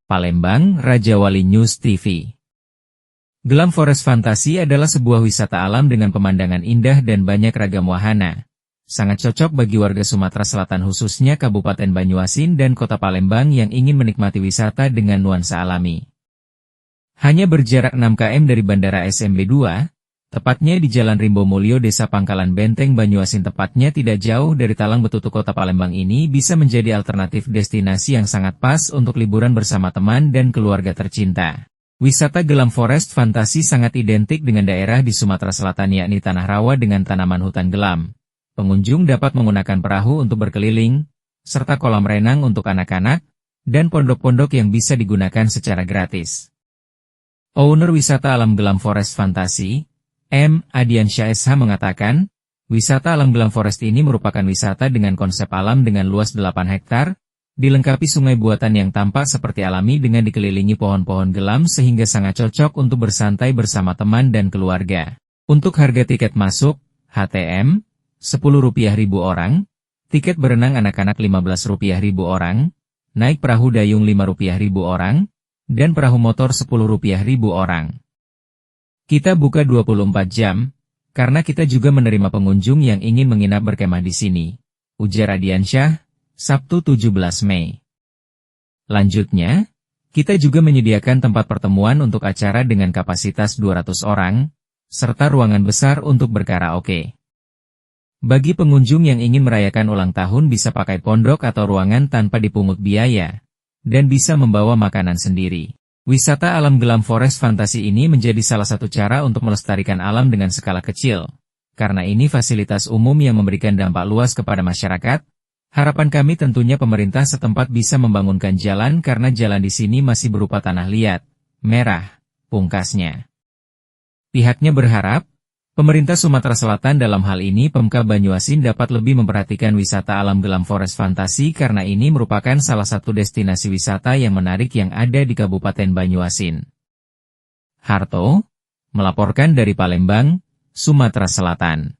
Palembang, Raja Wali News TV. Glam Forest Fantasi adalah sebuah wisata alam dengan pemandangan indah dan banyak ragam wahana. Sangat cocok bagi warga Sumatera Selatan khususnya Kabupaten Banyuasin dan Kota Palembang yang ingin menikmati wisata dengan nuansa alami. Hanya berjarak 6 km dari Bandara SMB 2, tepatnya di Jalan Rimbo Mulyo Desa Pangkalan Benteng Banyuasin tepatnya tidak jauh dari Talang Betutu Kota Palembang ini bisa menjadi alternatif destinasi yang sangat pas untuk liburan bersama teman dan keluarga tercinta. Wisata Glam Forest Fantasi sangat identik dengan daerah di Sumatera Selatan yakni Tanah Rawa dengan tanaman hutan gelam. Pengunjung dapat menggunakan perahu untuk berkeliling, serta kolam renang untuk anak-anak, dan pondok-pondok yang bisa digunakan secara gratis. Owner wisata alam Glam Forest Fantasi, M. Adiansyah SH mengatakan, wisata alam Glam Forest ini merupakan wisata dengan konsep alam dengan luas 8 hektar, dilengkapi sungai buatan yang tampak seperti alami dengan dikelilingi pohon-pohon gelam sehingga sangat cocok untuk bersantai bersama teman dan keluarga. Untuk harga tiket masuk, HTM, Rp10.000 orang, tiket berenang anak-anak Rp15.000 orang, naik perahu dayung Rp5.000 orang, dan perahu motor Rp10.000 orang. Kita buka 24 jam, karena kita juga menerima pengunjung yang ingin menginap berkemah di sini, ujar Adiansyah, Sabtu 17 Mei. Lanjutnya, kita juga menyediakan tempat pertemuan untuk acara dengan kapasitas 200 orang, serta ruangan besar untuk berkaraoke. Bagi pengunjung yang ingin merayakan ulang tahun bisa pakai pondok atau ruangan tanpa dipungut biaya, dan bisa membawa makanan sendiri. Wisata alam Glam Forest Fantasi ini menjadi salah satu cara untuk melestarikan alam dengan skala kecil. Karena ini fasilitas umum yang memberikan dampak luas kepada masyarakat, harapan kami tentunya pemerintah setempat bisa membangunkan jalan karena jalan di sini masih berupa tanah liat, merah, pungkasnya. Pihaknya berharap, pemerintah Sumatera Selatan dalam hal ini Pemkab Banyuasin dapat lebih memperhatikan wisata alam Glam Forest Fantasi karena ini merupakan salah satu destinasi wisata yang menarik yang ada di Kabupaten Banyuasin. Harto, melaporkan dari Palembang, Sumatera Selatan.